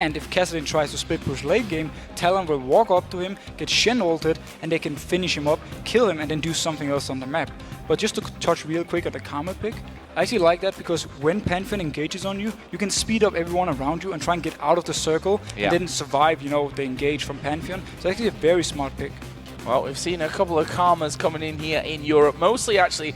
And if Kassadin tries to split push late game, Talon will walk up to him, get Shen ulted, and they can finish him up, kill him, and then do something else on the map. But just to touch real quick on the Karma pick, I actually like that because when Pantheon engages on you, you can speed up everyone around you and try and get out of the circle and then survive, the engage from Pantheon. So actually a very smart pick. Well, we've seen a couple of Karmas coming in here in Europe, mostly actually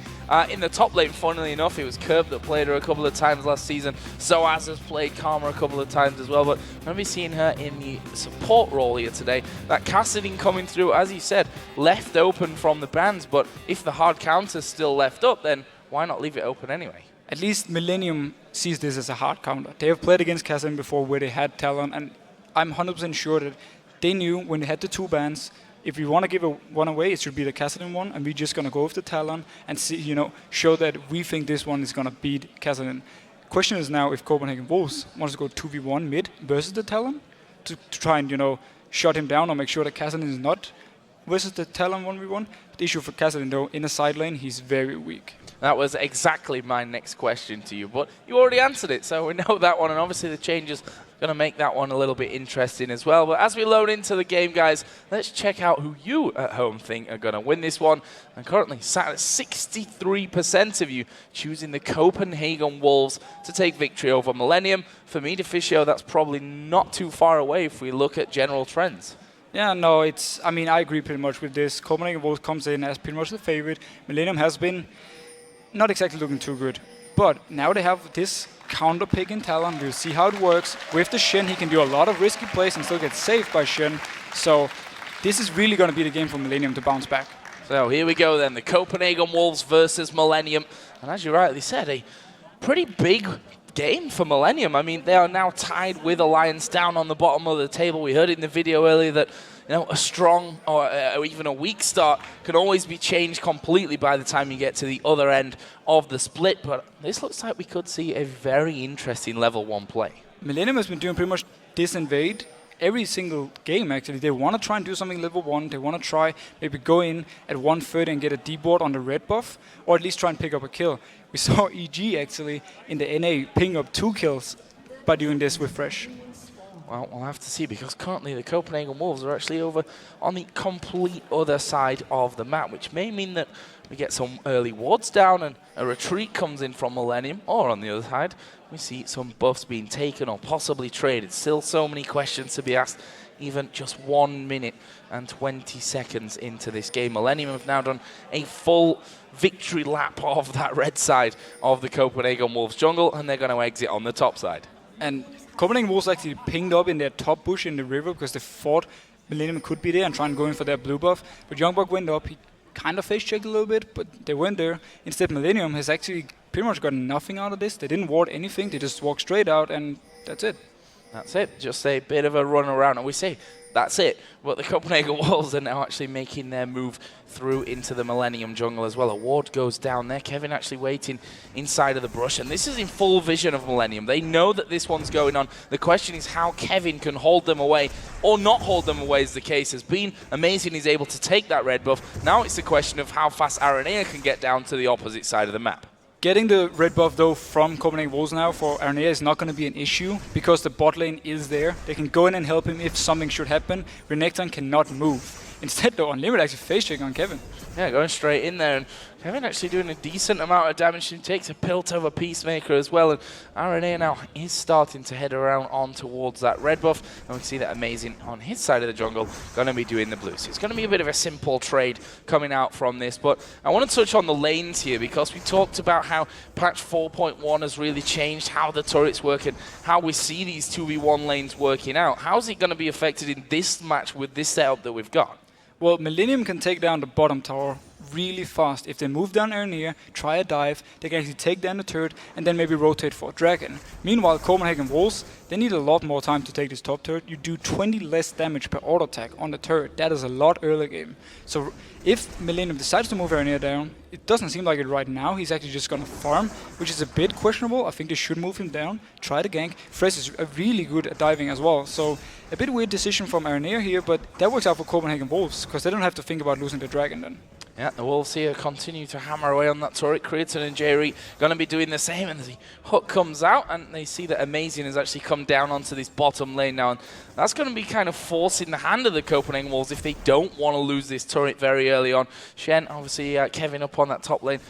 in the top lane, funnily enough. It was Curb that played her a couple of times last season. Zoaz has played Karma a couple of times as well, but we're going to be seeing her in the support role here today. That Kassadin coming through, as you said, left open from the bans, but if the hard counter's still left up, then why not leave it open anyway? At least Millenium sees this as a hard counter. They have played against Kassadin before where they had Talon, and I'm 100% sure that they knew when they had the 2 bans, if we want to give one away, it should be the Kassadin one, and we're just going to go with the Talon and see, show that we think this one is going to beat Kassadin. Question is now if Copenhagen Wolves wants to go 2v1 mid versus the Talon to try and, shut him down or make sure that Kassadin is not versus the Talon 1v1. The issue for Kassadin, though, in the side lane, he's very weak. That was exactly my next question to you, but you already answered it, so we know that one, and obviously the changes going to make that one a little bit interesting as well. But as we load into the game, guys, let's check out who you at home think are going to win this one. And currently sat at 63% of you choosing the Copenhagen Wolves to take victory over Millenium. For me, Deficio, that's probably not too far away if we look at general trends. Yeah, no, I agree pretty much with this. Copenhagen Wolves comes in as pretty much the favorite. Millenium has been not exactly looking too good. But now they have this counter pick in Talon. We'll see how it works. With the Shen, he can do a lot of risky plays and still get saved by Shen. So this is really going to be the game for Millenium to bounce back. So here we go then, the Copenhagen Wolves versus Millenium. And as you rightly said, a pretty big game for Millenium. I mean, they are now tied with Alliance down on the bottom of the table. We heard in the video earlier that a strong or even a weak start can always be changed completely by the time you get to the other end of the split. But this looks like we could see a very interesting level 1 play. Millenium has been doing pretty much disinvade every single game, actually. They want to try and do something level 1. They want to try maybe go in at 130 and get a D-board on the red buff, or at least try and pick up a kill. We saw EG actually in the NA ping up 2 kills by doing this with Fresh. Well, we'll have to see, because currently the Copenhagen Wolves are actually over on the complete other side of the map, which may mean that we get some early wards down and a retreat comes in from Millenium, or on the other side, we see some buffs being taken or possibly traded. Still so many questions to be asked, even just 1 minute and 20 seconds into this game. Millenium have now done a full victory lap of that red side of the Copenhagen Wolves jungle, and they're going to exit on the top side. And Copenhagen Wolves actually pinged up in their top bush in the river because they thought Millenium could be there and try and go in for their blue buff. But Youngbuck went up, he kind of face-checked a little bit, but they weren't there. Instead, Millenium has actually pretty much gotten nothing out of this. They didn't ward anything, they just walked straight out, and that's it. That's it, just a bit of a run around, and we say that's it. But the Copenhagen Wolves are now actually making their move through into the Millenium jungle as well. A ward goes down there. Kevin actually waiting inside of the brush, and this is in full vision of Millenium. They know that this one's going on. The question is how Kevin can hold them away, or not hold them away, as the case has been. Amazing he's able to take that red buff. Now it's the question of how fast Aranea can get down to the opposite side of the map. Getting the red buff, though, from Copenhagen Wolves now for Aranea is not going to be an issue because the bot lane is there. They can go in and help him if something should happen. Renekton cannot move. Instead, though, Unlimited actually face-check on Kevin. Yeah, going straight in there. And Kevin actually doing a decent amount of damage. He takes a pilt over Peacemaker as well. And Aranea now is starting to head around on towards that red buff. And we see that Amazing on his side of the jungle going to be doing the blue. So it's going to be a bit of a simple trade coming out from this. But I want to touch on the lanes here, because we talked about how patch 4.1 has really changed how the turrets work and how we see these 2v1 lanes working out. How's it going to be affected in this match with this setup that we've got? Well, Millenium can take down the bottom tower really fast. If they move down Aranea, try a dive, they can actually take down the turret and then maybe rotate for a dragon. Meanwhile, Copenhagen Wolves, they need a lot more time to take this top turret. You do 20 less damage per auto attack on the turret. That is a lot early game. So if Millenium decides to move Aranea down, it doesn't seem like it right now. He's actually just going to farm, which is a bit questionable. I think they should move him down, try the gank. Fresh is really good at diving as well. So a bit weird decision from Aranea here, but that works out for Copenhagen Wolves because they don't have to think about losing the dragon then. Yeah, the Wolves here continue to hammer away on that turret. Creaton and Jerry going to be doing the same, and the hook comes out, and they see that Amazing has actually come down onto this bottom lane now, and that's going to be kind of forcing the hand of the Copenhagen Wolves if they don't want to lose this turret very early on. Shen, obviously, Kevin up on that top lane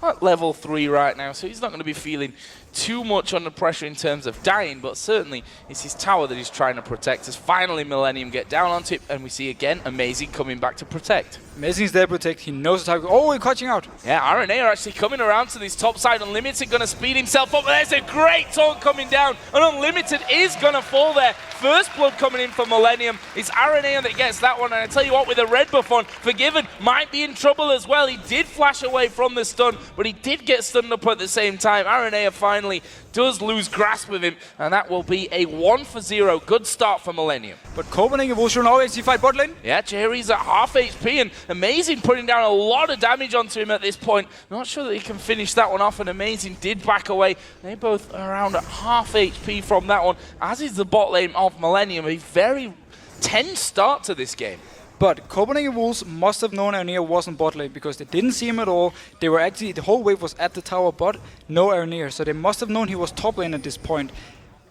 at level 3 right now, so he's not going to be feeling too much under pressure in terms of dying, but certainly it's his tower that he's trying to protect. As finally Millenium get down onto it, and we see again Amazing coming back to protect. Amazing's there to protect. He knows the type. Oh, he's catching out. Yeah, RNA are actually coming around to this top side. Unlimited going to speed himself up. There's a great taunt coming down, and Unlimited is going to fall there. First blood coming in for Millenium. It's RNA that gets that one, and I tell you what, with a red buff on, Forgiven might be in trouble as well. He did flash away from the stun, but he did get stunned up at the same time. RNA finally does lose grasp of him, and that will be a 1-for-0. Good start for Millenium. But Copenhagen will should always fight bot lane. Yeah, Jerry's at half HP, and Amazing putting down a lot of damage onto him at this point. Not sure that he can finish that one off, and Amazing did back away. They both around at half HP from that one, as is the bot lane of Millenium. A very tense start to this game. But Copenhagen Wolves must have known Aranea wasn't bot lane because they didn't see him at all. They were actually, the whole wave was at the tower bot, no Aranea. So they must have known he was top lane at this point.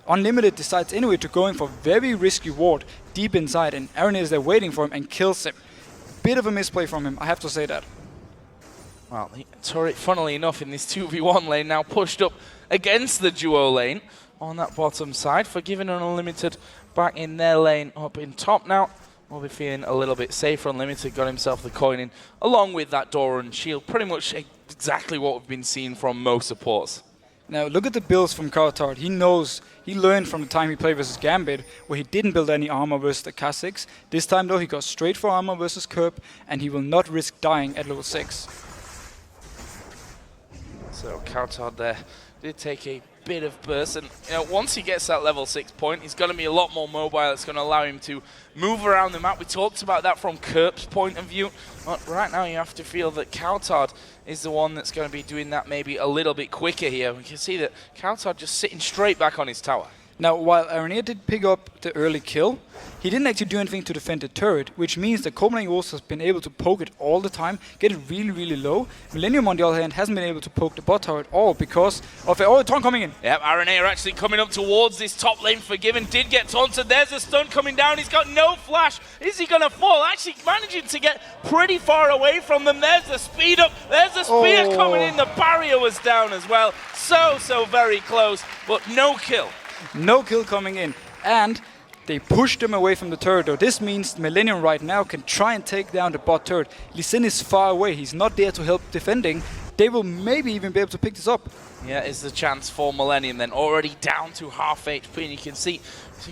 Unlimited decides anyway to go in for very risky ward deep inside, and Aranea is there waiting for him and kills him. Bit of a misplay from him, I have to say that. Well, the turret, funnily enough, in this 2v1 lane now pushed up against the duo lane on that bottom side. Forgiven and Unlimited back in their lane up in top now. Will be feeling a little bit safer. Unlimited got himself the coin in, along with that door and shield. Pretty much exactly what we've been seeing from most supports. Now look at the builds from Kautard. He knows, he learned from the time he played versus Gambit, where he didn't build any armor versus the Kha'Zix. This time though, he got straight for armor versus Kerb, and he will not risk dying at level 6. So Kautard there did take a bit of burst, and once he gets that level 6 point, he's going to be a lot more mobile. It's going to allow him to move around the map. We talked about that from Kerb's point of view, but right now you have to feel that Kautard is the one that's going to be doing that maybe a little bit quicker here. We can see that Kautard just sitting straight back on his tower. Now, while Aranea did pick up the early kill, he didn't actually do anything to defend the turret, which means that Copenhagen Wolves has been able to poke it all the time, get it really, really low. Millenium, on the other hand, hasn't been able to poke the bot tower at all because of a taunt coming in. Yep, RNA are actually coming up towards this top lane. Forgiven did get taunted. There's a stun coming down. He's got no flash. Is he going to fall? Actually managing to get pretty far away from them. There's the speed up. There's the spear coming in. The barrier was down as well. So very close, but no kill. No kill coming in, and they pushed him away from the turret though. This means Millenium right now can try and take down the bot turret. Lee Sin is far away, he's not there to help defending. They will maybe even be able to pick this up. Yeah, is the chance for Millenium then, already down to half HP, and you can see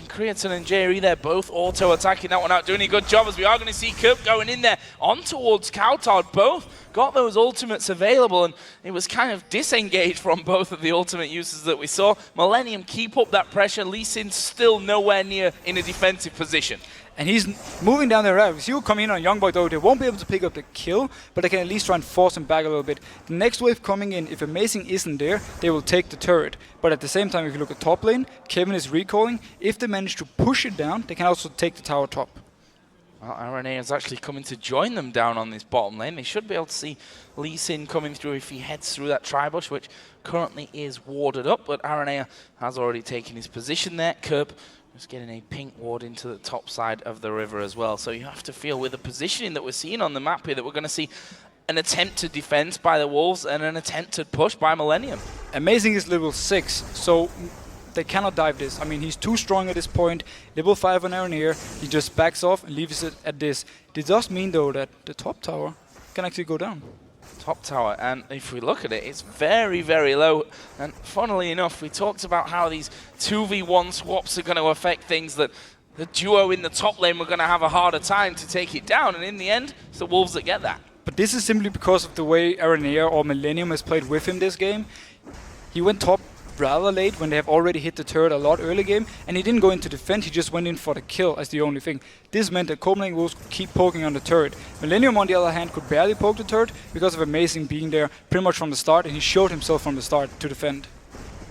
Creaton and Jerry, they're both auto-attacking that one out, doing a good job, as we are going to see Kerb going in there on towards Kautard. Both got those ultimates available, and it was kind of disengaged from both of the ultimate uses that we saw. Millenium keep up that pressure. Lee Sin's still nowhere near in a defensive position. And he's moving down the route. If you come in on Youngboy though, they won't be able to pick up the kill, but they can at least try and force him back a little bit. The next wave coming in, if Amazing isn't there, they will take the turret. But at the same time, if you look at top lane, Kevin is recalling. If they manage to push it down, they can also take the tower top. Well, RNA is actually coming to join them down on this bottom lane. They should be able to see Lee Sin coming through if he heads through that tri-bush, which currently is warded up, but RNA has already taken his position there. Kerb just getting a pink ward into the top side of the river as well. So you have to feel with the positioning that we're seeing on the map here that we're going to see an attempt to defend by the Wolves and an attempt to push by Millenium. Amazing is level 6, so they cannot dive this. I mean, he's too strong at this point. Level 5 on Aranea, he just backs off and leaves it at this. It does mean though that the top tower can actually go down. Top tower, and if we look at it, it's very low. And funnily enough, we talked about how these 2v1 swaps are going to affect things, that the duo in the top lane were going to have a harder time to take it down, and in the end, it's the Wolves that get that. But this is simply because of the way Aranea or Millenium has played with him this game. He went top rather late when they have already hit the turret a lot early game, and he didn't go into defense, he just went in for the kill as the only thing. This meant that Copenhagen Wolves could keep poking on the turret. Millenium, on the other hand, could barely poke the turret because of Amazing being there pretty much from the start, and he showed himself from the start to defend.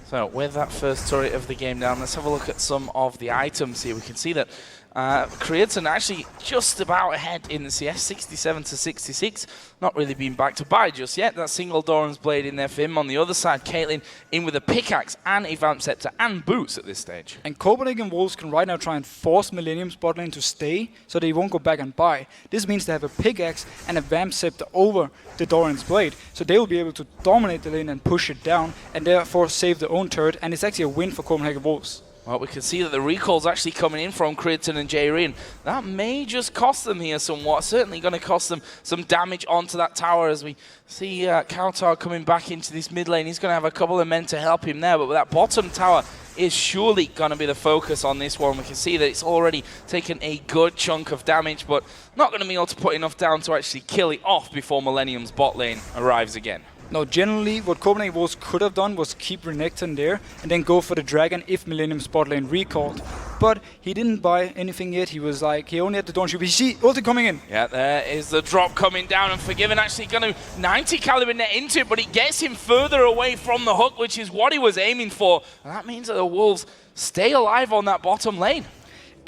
So with that first turret of the game down, let's have a look at some of the items here. We can see that Creaton actually just about ahead in the CS, 67 to 66. Not really been back to buy just yet. That single Doran's Blade in there for him. On the other side, Caitlyn in with a pickaxe and a Vamp Scepter and boots at this stage. And Copenhagen Wolves can right now try and force Millenium's bot lane to stay so they won't go back and buy. This means they have a pickaxe and a Vamp Scepter over the Doran's Blade. So they will be able to dominate the lane and push it down and therefore save their own turret. And it's actually a win for Copenhagen Wolves. Well, we can see that the recall's actually coming in from Creaton and J-Re, and that may just cost them here somewhat. Certainly going to cost them some damage onto that tower as we see Kautar coming back into this mid lane. He's going to have a couple of men to help him there, but that bottom tower is surely going to be the focus on this one. We can see that it's already taken a good chunk of damage, but not going to be able to put enough down to actually kill it off before Millenium's bot lane arrives again. No, generally what Copenhagen Wolves could have done was keep Renekton there and then go for the Dragon if Millenium's bot lane recalled. But he didn't buy anything yet. He was like, he only had the Dawn Shield. You see, ulti coming in. Yeah, there is the drop coming down, and Forgiven actually going to 90 caliber net into it, but it gets him further away from the hook, which is what he was aiming for. And that means that the Wolves stay alive on that bottom lane.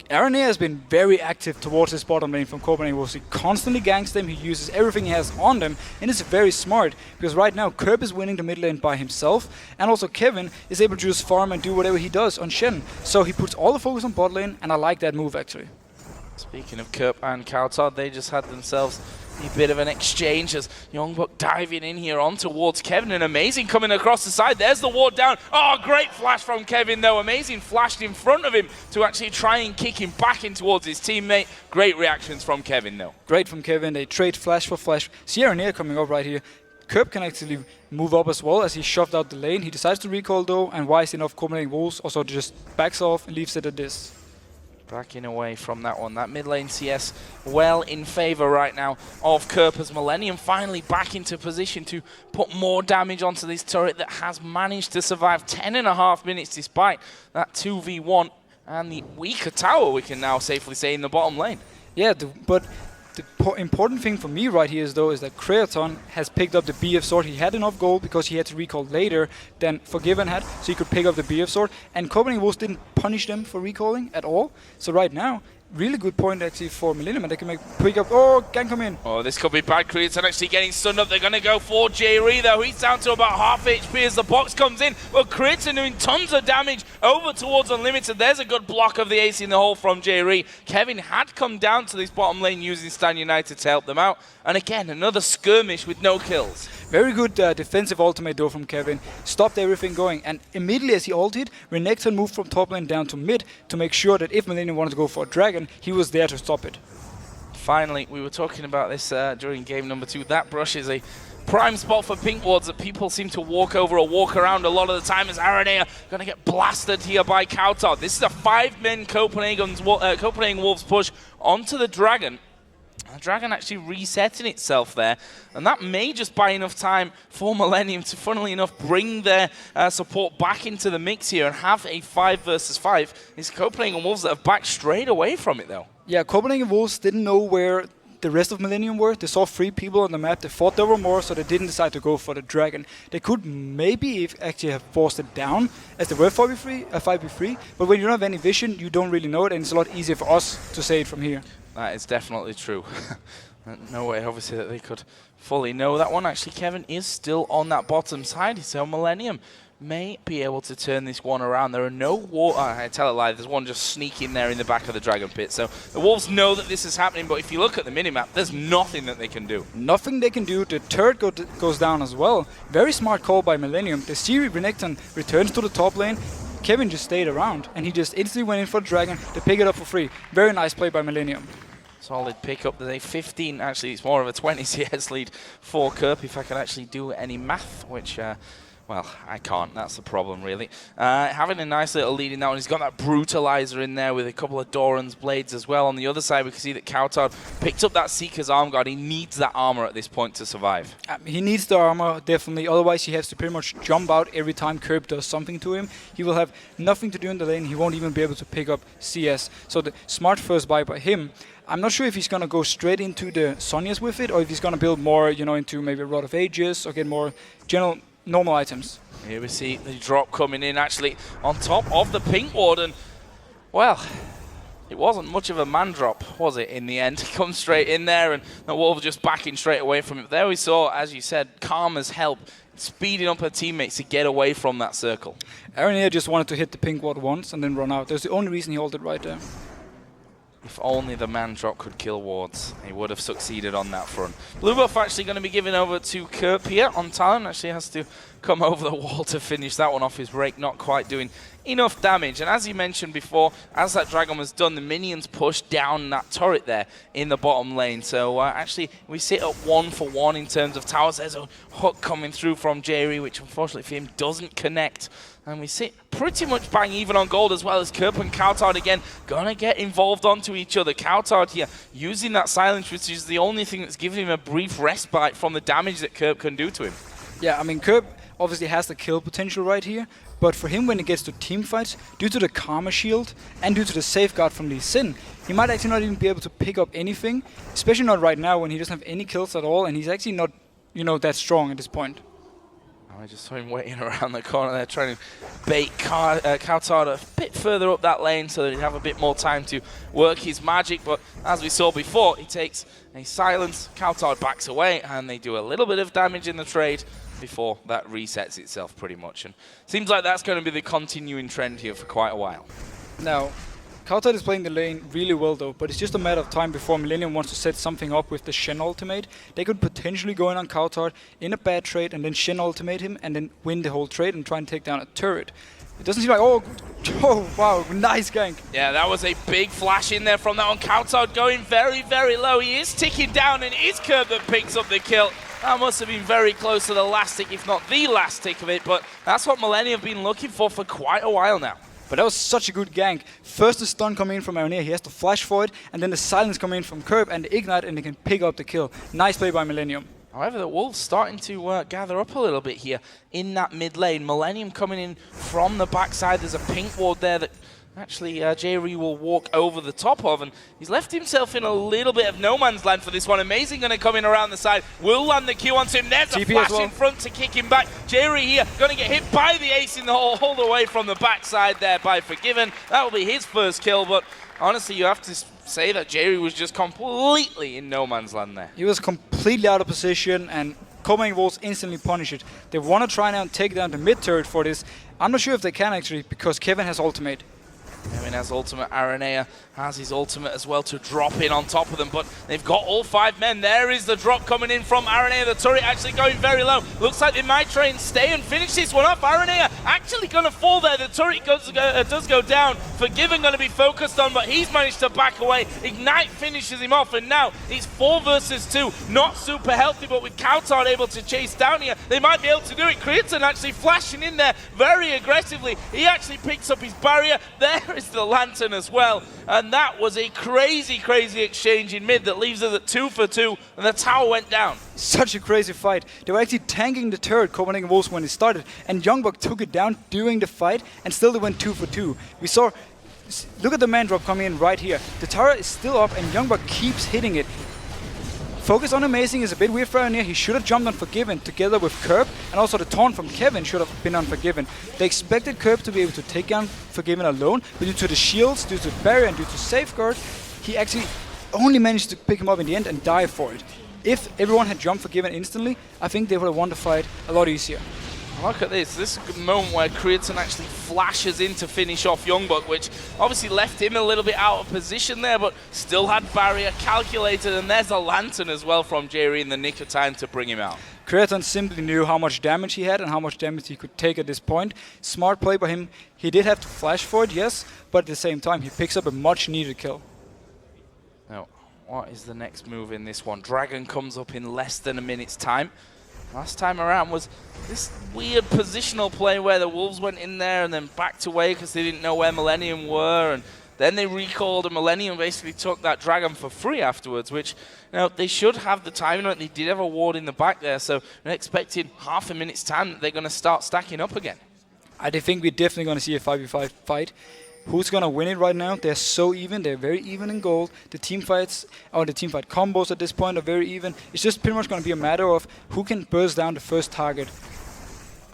Arane has been very active towards his bottom lane from Copenhagen Wolves. He constantly ganks them, he uses everything he has on them, and it's very smart, because right now Kerb is winning the mid lane by himself, and also Kevin is able to just farm and do whatever he does on Shen. So he puts all the focus on bot lane, and I like that move actually. Speaking of Kerb and Kautar, they just had themselves a bit of an exchange as Youngbuck diving in here on towards Kevin, and Amazing coming across the side. There's the ward down. Oh, great flash from Kevin though. Amazing flashed in front of him to actually try and kick him back in towards his teammate. Great reactions from Kevin though. Great from Kevin. They trade flash for flash. Sierra Near coming up right here. Kerb can actually move up as well as he shoved out the lane. He decides to recall though, and wise enough, Copenhagen Wolves also just backs off and leaves it at this. Backing away from that one. That mid lane CS well in favor right now of Kerb as Millenium finally back into position to put more damage onto this turret that has managed to survive 10.5 minutes despite that 2v1 and the weaker tower, we can now safely say, in the bottom lane. Yeah, but the important thing for me right here is that Creaton has picked up the BF sword. He had enough gold because he had to recall later than Forgiven had, so he could pick up the BF sword. And Copenhagen Wolves didn't punish them for recalling at all. So right now, really good point actually for Millenium, and they can pick up. Oh, gang come in. Oh, this could be bad. Creaton actually getting stunned up. They're going to go for J-Re though. He's down to about half HP as the box comes in. Well, Creaton doing tons of damage over towards Unlimited. There's a good block of the ace in the hole from J-Re. Kevin had come down to this bottom lane using Stan United to help them out. And again, another skirmish with no kills. Very good defensive ultimate though from Kevin. Stopped everything going, and immediately as he ulted, Renekton moved from top lane down to mid to make sure that if Millenium wanted to go for a dragon, he was there to stop it. Finally, we were talking about this during game number 2. That brush is a prime spot for pink wards that people seem to walk over or walk around a lot of the time, as Aranea going to get blasted here by Kautar. This is a 5-man Copenhagen Wolves push onto the dragon. The dragon actually resetting itself there, and that may just buy enough time for Millenium to, funnily enough, bring their support back into the mix here and have a 5 versus 5. It's Copenhagen Wolves that have backed straight away from it though. Yeah, Copenhagen Wolves didn't know where the rest of Millenium were. They saw 3 people on the map. They thought there were more, so they didn't decide to go for the dragon. They could maybe actually have forced it down as they were 5v3, but when you don't have any vision, you don't really know it, and it's a lot easier for us to say it from here. That is definitely true. No way, obviously, that they could fully know that one. Actually, Kevin is still on that bottom side, so Millenium may be able to turn this one around. There are no I tell it live, there's one just sneaking there in the back of the Dragon Pit. So the Wolves know that this is happening, but if you look at the minimap, there's nothing that they can do. Nothing they can do. The turret goes down as well. Very smart call by Millenium. The Siri Renekton returns to the top lane. Kevin just stayed around, and he just instantly went in for the dragon to pick it up for free. Very nice play by Millenium. Solid pickup today. 15, actually, it's more of a 20 CS lead for Kerb, if I can actually do any math, which, well, I can't. That's the problem, really. Having a nice little lead in that one. He's got that Brutalizer in there with a couple of Doran's Blades as well. On the other side, we can see that Kautar picked up that Seeker's Arm Guard. He needs that armor at this point to survive. He needs the armor, definitely. Otherwise, he has to pretty much jump out every time Kerb does something to him. He will have nothing to do in the lane. He won't even be able to pick up CS. So the smart first buy by him. I'm not sure if he's going to go straight into the Sonias with it, or if he's going to build more, you know, into maybe a Rod of Ages, or get more general normal items. Here we see the drop coming in actually on top of the pink ward, and well, it wasn't much of a man drop, was it, in the end? He comes straight in there, and the Wolves just backing straight away from it. There we saw, as you said, Karma's help, speeding up her teammates to get away from that circle. Aaron just wanted to hit the pink ward once and then run out. That's the only reason he ulted right there. If only the man drop could kill wards, he would have succeeded on that front. Blue buff actually going to be given over to Kerp here on Talon. Actually has to come over the wall to finish that one off. His rake not quite doing enough damage. And as you mentioned before, as that Dragon was done, the minions pushed down that turret there in the bottom lane. So actually we sit at 1-for-1 in terms of towers. There's a hook coming through from Jerry, which unfortunately for him doesn't connect. And we sit pretty much bang even on gold, as well as Kerp and Coutard again gonna get involved onto each other. Coutard here using that silence, which is the only thing that's giving him a brief respite from the damage that Kerp can do to him. Yeah, I mean, Kerp obviously has the kill potential right here, but for him when it gets to team fights, due to the Karma shield and due to the safeguard from Lee Sin, he might actually not even be able to pick up anything, especially not right now when he doesn't have any kills at all and he's actually not, you know, that strong at this point. I just saw him waiting around the corner there, trying to bait Coutard a bit further up that lane so that he'd have a bit more time to work his magic. But as we saw before, he takes a silence, Coutard backs away, and they do a little bit of damage in the trade before that resets itself pretty much. And seems like that's going to be the continuing trend here for quite a while. Now, Coutard is playing the lane really well though, but it's just a matter of time before Millenium wants to set something up with the Shen ultimate. They could potentially go in on Coutard in a bad trade and then Shen ultimate him and then win the whole trade and try and take down a turret. It doesn't seem like, oh wow, nice gank. Yeah, that was a big flash in there from that one. Coutard going very, very low. He is ticking down, and it is Kerp that picks up the kill. That must have been very close to the last tick, if not the last tick of it, but that's what Millenium have been looking for quite a while now. But that was such a good gank. First the stun coming in from Aronia, he has to flash for it, and then the silence coming in from Kerp and the ignite, and they can pick up the kill. Nice play by Millenium. However, the Wolves starting to gather up a little bit here in that mid lane. Millenium coming in from the backside. There's a pink ward there that actually Jerry will walk over the top of, and he's left himself in a little bit of no man's land for this one. Amazing going to come in around the side, will land the Q onto him. There's a TP flash as well in front to kick him back. Jerry here going to get hit by the ace in the hole, all the way from the backside there by Forgiven. That will be his first kill, but honestly you have to say that Jerry was just completely in no man's land there. He was completely out of position, and Copenhagen Wolves instantly punish it. They want to try now and take down the mid turret for this. I'm not sure if they can actually, because Kevin has ultimate. Kevin has ultimate, Aranea has his ultimate as well to drop in on top of them, but they've got all 5 men. There is the drop coming in from Aranea, the turret actually going very low. Looks like they might try and stay and finish this one off. Aranea actually going to fall there. The turret does go down. Forgiven going to be focused on, but he's managed to back away. Ignite finishes him off, and now it's 4 versus 2. Not super healthy, but with Coutard able to chase down here, they might be able to do it. Creaton actually flashing in there very aggressively. He actually picks up his barrier. There is the lantern as well, and that was a crazy exchange in mid that leaves us at 2 for 2, and the tower went down. Such a crazy fight. They were actually tanking the turret, Copenhagen Wolves, when it started, and Youngbuck took it down during the fight, and still they went 2 for 2. We saw, look at the man drop coming in right here. The tower is still up, and Youngbuck keeps hitting it. Focus on Amazing is a bit weird for Aronia. He should have jumped on Forgiven together with Kerp, and also the taunt from Kevin should have been on Forgiven. They expected Kerp to be able to take down Forgiven alone, but due to the shields, due to the barrier, and due to safeguard, he actually only managed to pick him up in the end and die for it. If everyone had jumped Forgiven instantly, I think they would have won the fight a lot easier. Look at this. This is a moment where Creaton actually flashes in to finish off Youngbuck, which obviously left him a little bit out of position there, but still had barrier calculated, and there's a lantern as well from Jerry in the nick of time to bring him out. Creaton simply knew how much damage he had and how much damage he could take at this point. Smart play by him. He did have to flash for it, yes, but at the same time he picks up a much needed kill. Now, what is the next move in this one? Dragon comes up in less than a minute's time. Last time around was this weird positional play where the Wolves went in there and then backed away because they didn't know where Millenium were, and then they recalled, and Millenium basically took that Dragon for free afterwards, which, you know, they should have the timing on it. They did have a ward in the back there, so they're expecting half a minute's time that they're going to start stacking up again. I think we're definitely going to see a 5v5 fight. Who's going to win it right now? They're so even. They're very even in gold. The team fights, or the team fight combos at this point are very even. It's just pretty much going to be a matter of who can burst down the first target.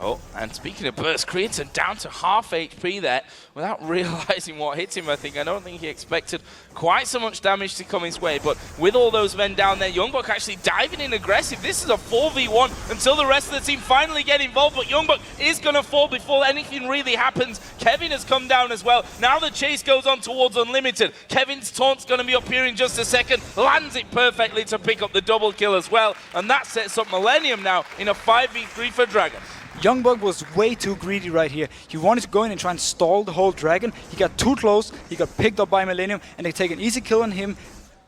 Oh, and speaking of burst, Creaton down to half HP there without realizing what hit him, I think. I don't think he expected quite so much damage to come his way, but with all those men down there, Youngbuck actually diving in aggressive. This is a 4v1 until the rest of the team finally get involved, but Youngbuck is going to fall before anything really happens. Kevin has come down as well. Now the chase goes on towards Unlimited. Kevin's taunt's going to be up here in just a second, lands it perfectly to pick up the double kill as well, and that sets up Millenium now in a 5v3 for Dragon. Youngbuck was way too greedy right here. He wanted to go in and try and stall the whole Dragon. He got too close, he got picked up by Millenium, and they take an easy kill on him,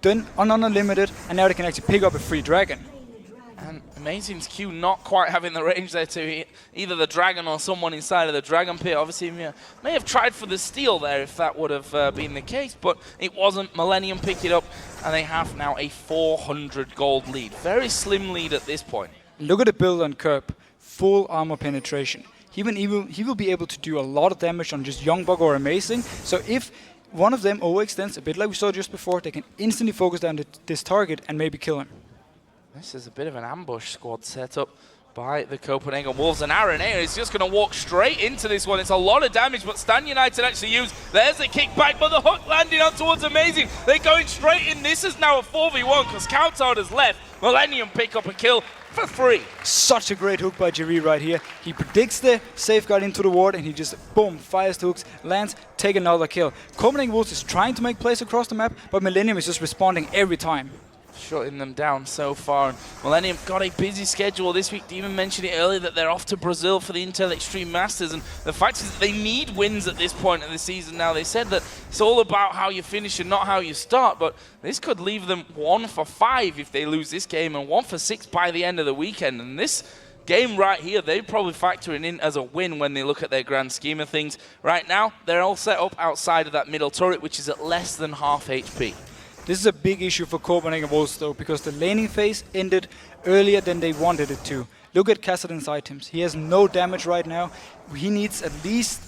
then on Unlimited, and now they can actually pick up a free Dragon. And Amazing's Q not quite having the range there to hit either the Dragon or someone inside of the Dragon Pit. Obviously, he may have tried for the steal there if that would have been the case, but it wasn't. Millenium pick it up, and they have now a 400 gold lead. Very slim lead at this point. Look at the build on Kerb. Full armor penetration. He will be able to do a lot of damage on just Youngbuck or Amazing. So if one of them overextends, a bit like we saw just before, they can instantly focus down this target and maybe kill him. This is a bit of an ambush squad set up by the Copenhagen Wolves, and Aranea is just going to walk straight into this one. It's a lot of damage, but Stan United actually used. There's the kickback, but the hook landing on towards Amazing. They're going straight in. This is now a 4v1 because Coutard has left. Millenium pick up a kill for free. Such a great hook by Jerry right here. He predicts the safeguard into the ward and he just, boom, fires the hooks, lands, take another kill. Copenhagen Wolves is trying to make plays across the map, but Millenium is just responding every time. Shutting them down so far. And Millenium got a busy schedule this week. Demon mentioned it earlier that they're off to Brazil for the Intel Extreme Masters, and the fact is that they need wins at this point of the season now. They said that it's all about how you finish and not how you start, but this could leave them 1 for 5 if they lose this game and 1 for 6 by the end of the weekend. And this game right here, they're probably factoring in as a win when they look at their grand scheme of things. Right now, they're all set up outside of that middle turret, which is at less than half HP. This is a big issue for Copenhagen Wolves though, because the laning phase ended earlier than they wanted it to. Look at Kassadin's items. He has no damage right now. He needs at least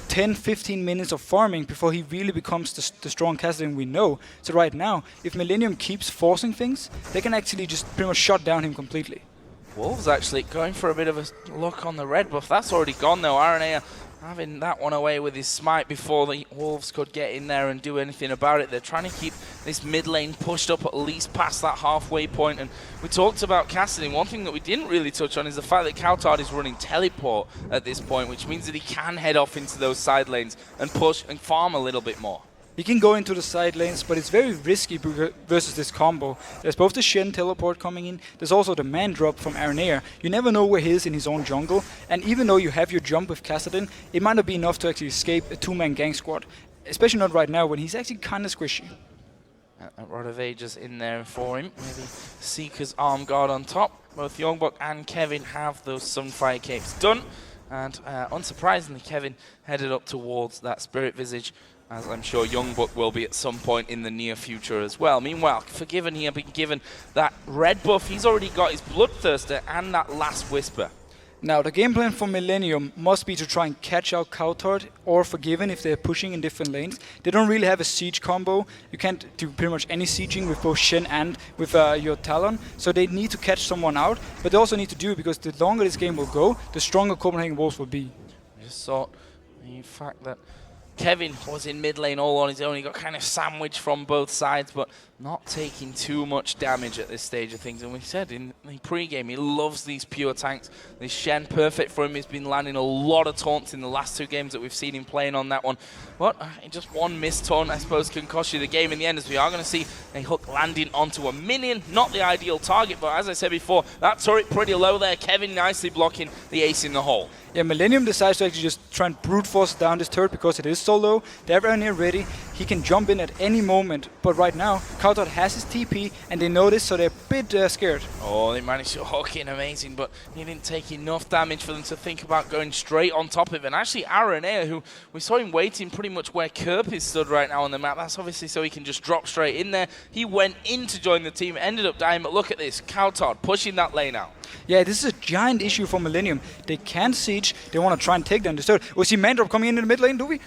10-15 minutes of farming before he really becomes the strong Kassadin we know. So right now, if Millenium keeps forcing things, they can actually just pretty much shut down him completely. Wolves actually going for a bit of a look on the red buff. That's already gone though. Aranea having that one away with his smite before the Wolves could get in there and do anything about it. They're trying to keep this mid lane pushed up at least past that halfway point. And we talked about Kassadin. One thing that we didn't really touch on is the fact that Coutard is running teleport at this point, which means that he can head off into those side lanes and push and farm a little bit more. He can go into the side lanes, but it's very risky versus this combo. There's both the Shen teleport coming in, there's also the man drop from Aranea. You never know where he is in his own jungle, and even though you have your jump with Kassadin, it might not be enough to actually escape a 2-man gang squad. Especially not right now, when he's actually kind of squishy. Rodavage's in there for him. Maybe Seeker's arm guard on top. Both Youngbuck and Kevin have those Sunfire capes done. And unsurprisingly, Kevin headed up towards that Spirit Visage, as I'm sure Youngbuck will be at some point in the near future as well. Meanwhile, Forgiven here being given that red buff. He's already got his Bloodthirster and that Last Whisper. Now, the game plan for Millenium must be to try and catch out Coutard or Forgiven if they're pushing in different lanes. They don't really have a siege combo. You can't do pretty much any sieging with both Shen and with your Talon. So they need to catch someone out, but they also need to do it because the longer this game will go, the stronger Copenhagen Wolves will be. I just thought the fact that Kevin was in mid lane all on his own. He got kind of sandwiched from both sides, but not taking too much damage at this stage of things. And we said in the pre-game, he loves these pure tanks. This Shen, perfect for him. He's been landing a lot of taunts in the last 2 games that we've seen him playing on that one. But just one missed taunt, I suppose, can cost you the game in the end, as we are going to see a hook landing onto a minion. Not the ideal target, but as I said before, that turret pretty low there. Kevin nicely blocking the ace in the hole. Yeah, Millenium decides to actually just try and brute force down this turret because it is so low. They have Aranea ready. He can jump in at any moment. But right now, Coutard has his TP and they know this, so they're a bit scared. Oh, they managed to hook in Amazing, but he didn't take enough damage for them to think about going straight on top of it. And actually, Aranea, who we saw him waiting pretty much where Kerp is stood right now on the map, that's obviously so he can just drop straight in there. He went in to join the team, ended up dying, but look at this. Coutard pushing that lane out. Yeah, this is a giant issue for Millenium. They can't siege. They want to try and take down this turret. We see Mandrop coming in the mid lane, do we?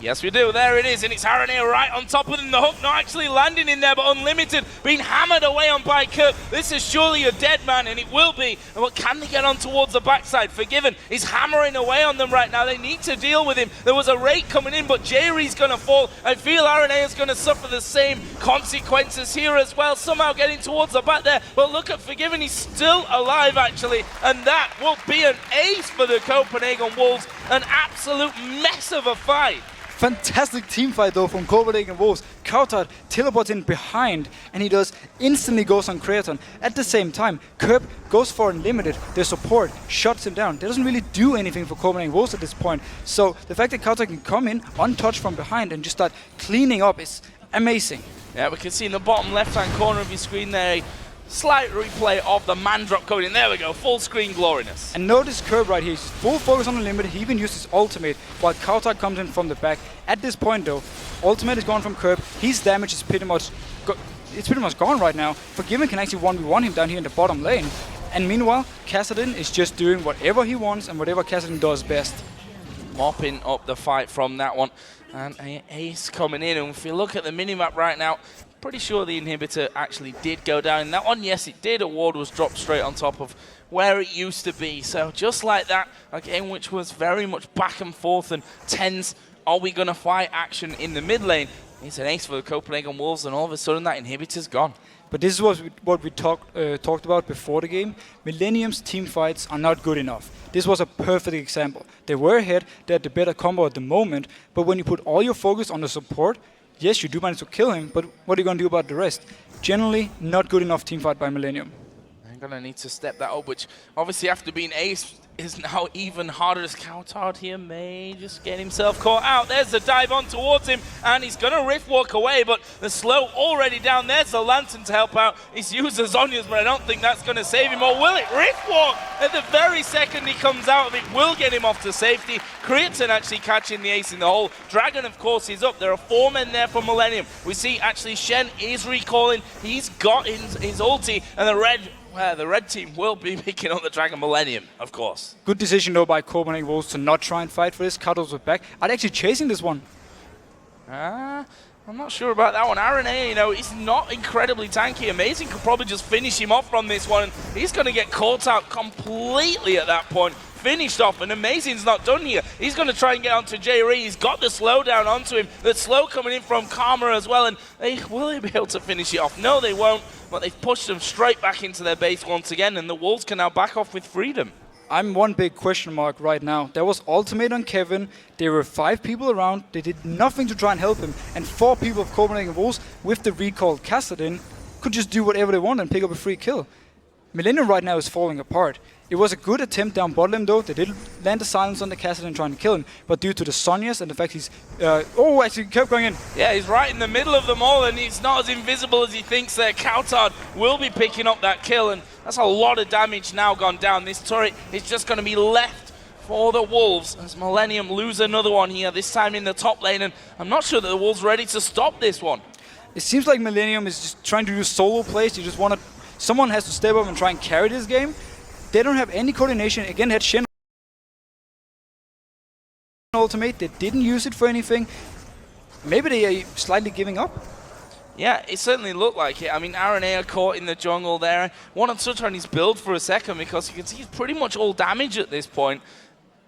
Yes, we do. There it is, and it's RNA right on top of them. The hook not actually landing in there, but Unlimited being hammered away on by Kurt. This is surely a dead man, and it will be. But can they get on towards the backside? Forgiven is hammering away on them right now. They need to deal with him. There was a raid coming in, but Jerry's going to fall. I feel RNA is going to suffer the same consequences here as well. Somehow getting towards the back there. But look at Forgiven. He's still alive, actually. And that will be an ace for the Copenhagen Wolves. An absolute mess of a fight. Fantastic team fight though from Copenhagen Wolves. Kautar teleports in behind and he does instantly goes on Kraton. At the same time, Kerb goes for Unlimited. Their support shuts him down. That doesn't really do anything for Copenhagen Wolves at this point. So the fact that Kautar can come in untouched from behind and just start cleaning up is amazing. Yeah, we can see in the bottom left-hand corner of your screen there, slight replay of the man drop code in. There we go, full screen gloriness. And notice Kerb right here, he's full focus on Unlimited. He even used his ultimate while Kautar comes in from the back. At this point though, ultimate is gone from Kerb. His damage is pretty much gone right now. Forgiven can actually 1v1 him down here in the bottom lane. And meanwhile, Kassadin is just doing whatever he wants and whatever Kassadin does best. Mopping up the fight from that one. And an ace coming in. And if you look at the minimap right now, pretty sure the inhibitor actually did go down. In that one, yes, it did. A ward was dropped straight on top of where it used to be. So just like that, a game which was very much back and forth and tense. Are we going to fight action in the mid lane? It's an ace for the Copenhagen Wolves, and all of a sudden that inhibitor's gone. But this is what we talked about before the game. Millenium's team fights are not good enough. This was a perfect example. They were ahead, they had the better combo at the moment, but when you put all your focus on the support, yes, you do manage to kill him, but what are you going to do about the rest? Generally, not good enough team fight by Millenium. They're going to need to step that up, which obviously after being ace is now even harder. As Kautar here may just get himself caught out. There's the dive on towards him, and he's going to rift walk away, but the slow already down. There's the lantern to help out. He's used the Zhonya's, but I don't think that's going to save him. Or will it? Rift walk at the very second he comes out of it will get him off to safety. Kraton actually catching the ace in the hole. Dragon, of course, is up. There are 4 men there for Millenium. We see actually Shen is recalling. He's got his ulti, and the red team will be picking up the Dragon Millenium, of course. Good decision though by Copenhagen Wolves to not try and fight for this. Cuddles was back. Are they actually chasing this one? I'm not sure about that one. RNA, you know, he's not incredibly tanky. Amazing could probably just finish him off from this one. He's going to get caught out completely at that point. Finished off, and Amazing's not done here. He's going to try and get onto J-Ree. He's got the slowdown onto him. The slow coming in from Karma as well, and will they be able to finish it off? No, they won't, but they've pushed them straight back into their base once again, and the Wolves can now back off with freedom. I'm one big question mark right now. There was ultimate on Kevin. There were 5 people around. They did nothing to try and help him, and 4 people of Copenhagen Wolves with the recall Kassadin could just do whatever they want and pick up a free kill. Millenium right now is falling apart. It was a good attempt down bot lane though. They did land the silence on the Kassadin trying to kill him, but due to the Zhonya's and the fact he's... actually kept going in. Yeah, he's right in the middle of them all, and he's not as invisible as he thinks there. Kautar will be picking up that kill, and that's a lot of damage now gone down. This turret is just going to be left for the Wolves as Millenium lose another one here, this time in the top lane, and I'm not sure that the Wolves are ready to stop this one. It seems like Millenium is just trying to do solo plays. You just want to... Someone has to step up and try and carry this game. They don't have any coordination. Again, they had Shen ultimate. They didn't use it for anything. Maybe they are slightly giving up. Yeah, it certainly looked like it. I mean, RNA are caught in the jungle there. I want to touch on his build for a second because you can see he's pretty much all damage at this point.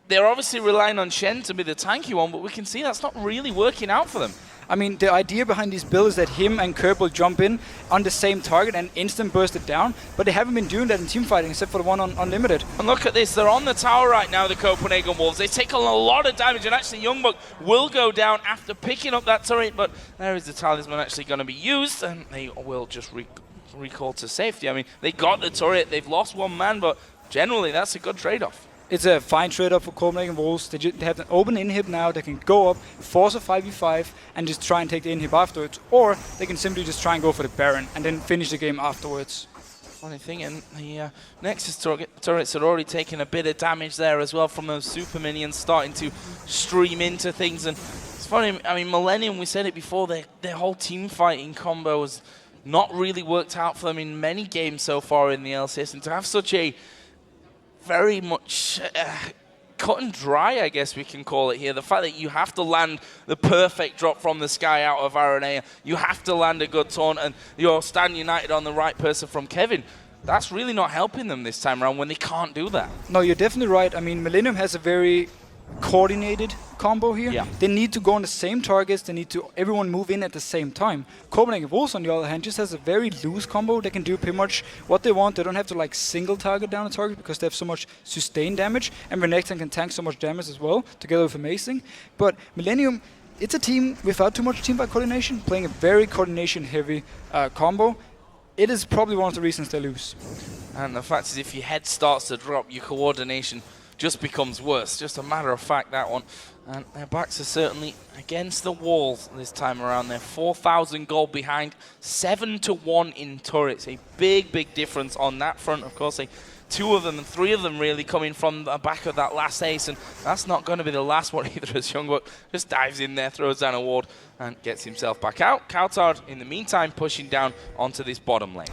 They're obviously relying on Shen to be the tanky one, but we can see that's not really working out for them. I mean, the idea behind this build is that him and Kerb will jump in on the same target and instant burst it down, but they haven't been doing that in teamfighting except for the one on Unlimited. And look at this, they're on the tower right now, the Copenhagen Wolves. They've taken a lot of damage, and actually Youngbuck will go down after picking up that turret, but there is the talisman actually going to be used, and they will just recall to safety. I mean, they got the turret, they've lost 1 man, but generally that's a good trade-off. It's a fine trade-off for Copenhagen Wolves. They have an open inhib now. They can go up, force a 5v5, and just try and take the inhib afterwards. Or they can simply just try and go for the Baron and then finish the game afterwards. Funny thing, and the Nexus turrets are already taking a bit of damage there as well from those super minions starting to stream into things. And it's funny, I mean, Millenium, we said it before, their whole team fighting combo has not really worked out for them in many games so far in the LCS. And to have such a very much cut and dry, I guess we can call it here. The fact that you have to land the perfect drop from the sky out of Aranea, you have to land a good taunt, and you're stand united on the right person from Kevin. That's really not helping them this time around when they can't do that. No, you're definitely right. I mean, Millenium has a very coordinated combo here. Yeah. They need to go on the same targets. They need to everyone move in at the same time. Copenhagen Wolves, on the other hand, just has a very loose combo. They can do pretty much what they want. They don't have to like single target down a target because they have so much sustained damage, and Renekton can tank so much damage as well, together with Amazing. But Millenium, it's a team without too much teamfight coordination, playing a very coordination-heavy combo. It is probably one of the reasons they lose. And the fact is, if your head starts to drop, your coordination just becomes worse. Just a matter of fact, that one. And their backs are certainly against the walls this time around. They're 4,000 gold behind, 7-1 in turrets. A big, big difference on that front. Of course, two of them and three of them really coming from the back of that last ace, and that's not going to be the last one either, as Youngbuck just dives in there, throws down a ward, and gets himself back out. Coutard, in the meantime, pushing down onto this bottom lane.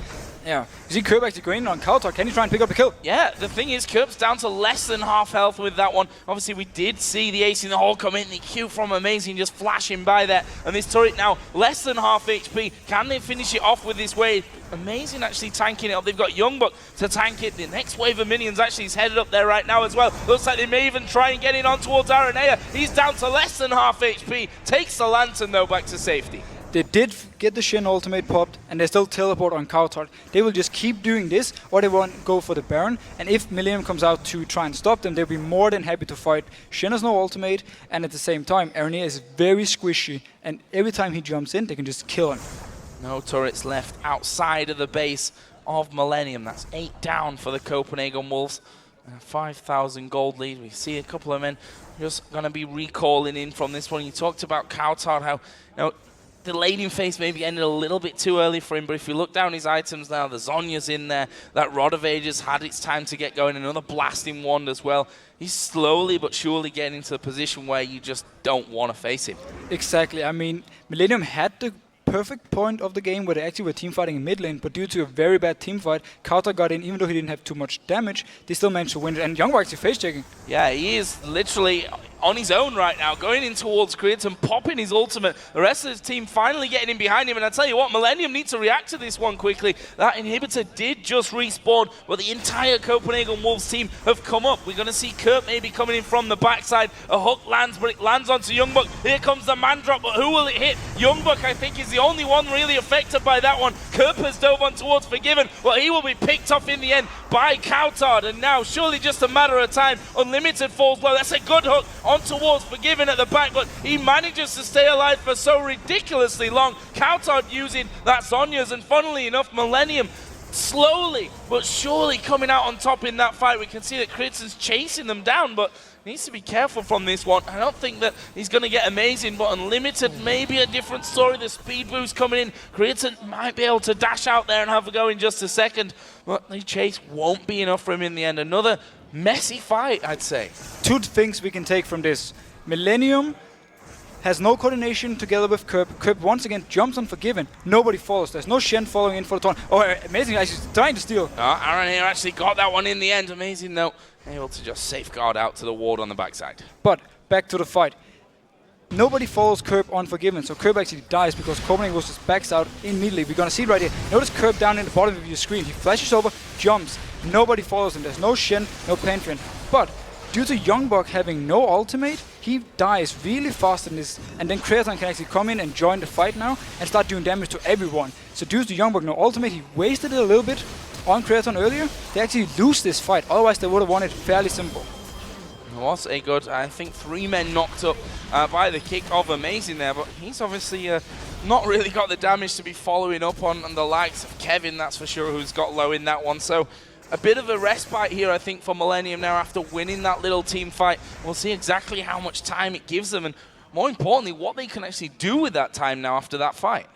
Yeah. You see Kerb actually going on Coutard. Can he try and pick up the kill? Yeah, the thing is, Kerb's down to less than half health with that one. Obviously, we did see the ace in the hole come in, the Q from Amazing just flashing by there, and this turret now less than half HP. Can they finish it off with this wave? Amazing actually tanking it up. They've got Youngbuck to tank it. The next wave of minions actually is headed up there right now as well. Looks like they may even try and get in on towards Aranea. He's down to less than half HP. Takes the Lantern though back to safety. They did get the Shen ultimate popped, and they still teleport on Coutard. They will just keep doing this, or they won't go for the Baron. And if Millenium comes out to try and stop them, they'll be more than happy to fight. Shen has no ultimate, and at the same time, Aranea is very squishy, and every time he jumps in, they can just kill him. No turrets left outside of the base of Millenium. That's 8 down for the Copenhagen Wolves. 5,000 gold lead. We see a couple of men just going to be recalling in from this one. You talked about Coutard, how the laning phase maybe ended a little bit too early for him, but if you look down his items now, the Zhonya's in there, that Rod of Ages had its time to get going, another Blasting Wand as well. He's slowly but surely getting into a position where you just don't want to face him. Exactly. I mean, Millenium had the perfect point of the game where they actually were teamfighting in mid lane, but due to a very bad teamfight, Coutard got in. Even though he didn't have too much damage, they still managed to win it. And Youngbuck actually face-checking. Yeah, he is literally on his own right now, going in towards Creator and popping his ultimate. The rest of his team finally getting in behind him, and I tell you what, Millenium needs to react to this one quickly. That inhibitor did just respawn, but the entire Copenhagen Wolves team have come up. We're going to see Kurt maybe coming in from the backside. A hook lands, but it lands onto Youngbuck. Here comes the man drop, but who will it hit? Youngbuck, I think, is the only one really affected by that one. Kurt has dove on towards Forgiven. Well, he will be picked off in the end by Coutard, and now surely just a matter of time. Unlimited falls low. That's a good hook on towards Forgiven at the back, but he manages to stay alive for so ridiculously long. Coutard using that Zhonya's, and funnily enough, Millenium slowly but surely coming out on top in that fight. We can see that Kritz's chasing them down, but needs to be careful from this one. I don't think that he's going to get Amazing, but Unlimited may be a different story. The speed boost coming in. Kritzen might be able to dash out there and have a go in just a second, but the chase won't be enough for him in the end. Another messy fight, I'd say. Two things we can take from this. Millenium has no coordination together with Kerb. Kerb once again jumps on Forgiven. Nobody follows. There's no Shen following in for the taunt. Oh, Amazing actually trying to steal. Aaron here actually got that one in the end. Amazing though, able to just safeguard out to the ward on the backside. But back to the fight. Nobody follows Kerb on Forgiven, so Kerb actually dies because Copenhagen was just backs out immediately. We're gonna see it right here. Notice Kerb down in the bottom of your screen. He flashes over, jumps. Nobody follows him. There's no Shen, no Pantheon. But due to Youngbuck having no ultimate, he dies really fast in this, and then Creaton can actually come in and join the fight now and start doing damage to everyone. So due to Youngbuck no ultimate, he wasted it a little bit on Creaton earlier. They actually lose this fight, otherwise they would have won it fairly simple. It was a good, I think, 3 men knocked up by the kick of Amazing there, but he's obviously not really got the damage to be following up on the likes of Kevin, that's for sure, who's got low in that one. So a bit of a respite here, I think, for Millenium now after winning that little team fight. We'll see exactly how much time it gives them, and more importantly, what they can actually do with that time now after that fight.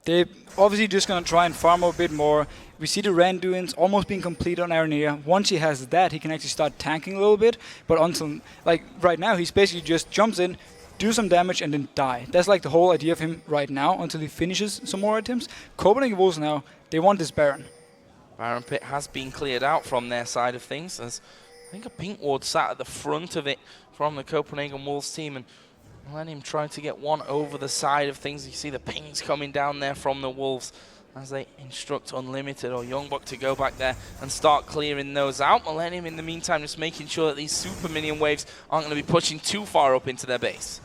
They're obviously just going to try and farm a bit more. We see the Randuin's almost being complete on Aranea. Once he has that, he can actually start tanking a little bit. But until, like, right now, he's basically just jumps in, do some damage, and then die. That's like the whole idea of him right now until he finishes some more items. Copenhagen Wolves now, they want this Baron. Baron Pit has been cleared out from their side of things, as think a pink ward sat at the front of it from the Copenhagen Wolves team, and Millenium trying to get one over the side of things. You see the pings coming down there from the Wolves as they instruct Unlimited or Youngbuck to go back there and start clearing those out. Millenium in the meantime just making sure that these super minion waves aren't going to be pushing too far up into their base.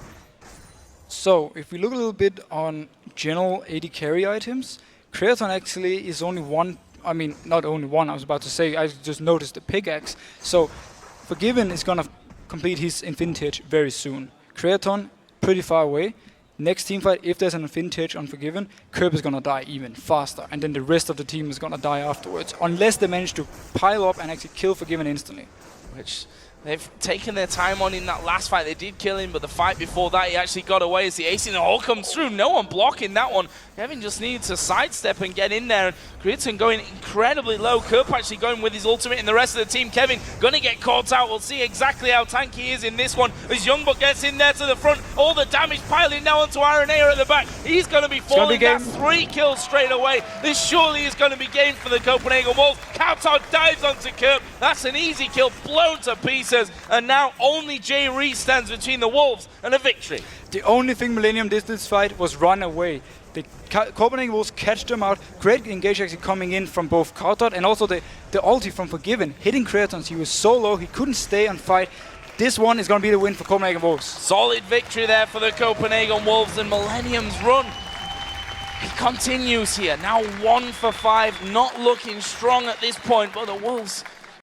So, if we look a little bit on general AD carry items, Creaton actually is only one, I mean, not only one, I was about to say, I just noticed the pickaxe. So, Forgiven is going to complete his Infinity Edge very soon. Creaton, pretty far away. Next team fight, if there's an Infinity Edge on Forgiven, Curb is going to die even faster. And then the rest of the team is going to die afterwards. Unless they manage to pile up and actually kill Forgiven instantly. Which they've taken their time on in that last fight. They did kill him, but the fight before that, he actually got away as the ace in the hole comes through. No one blocking that one. Kevin just needed to sidestep and get in there. And Creaton going incredibly low. Kerp actually going with his ultimate, and the rest of the team, Kevin, going to get caught out. We'll see exactly how tanky he is in this one as Youngbuck gets in there to the front. All the damage piling now onto Iron Air at the back. He's going to be falling. That's 3 kills straight away. This surely is going to be game for the Copenhagen Wolves. Kautar dives onto Kerp. That's an easy kill, blown to pieces. And now only Jay Reese stands between the Wolves and a victory. The only thing Millenium did this fight was run away. The Copenhagen Wolves catched them out. Great engage actually coming in from both Kautar and also the ulti from Forgiven, hitting Creaton. He was so low, he couldn't stay and fight. This one is going to be the win for Copenhagen Wolves. Solid victory there for the Copenhagen Wolves, and Millenium's run, it continues here. Now 1 for 5, not looking strong at this point, but the Wolves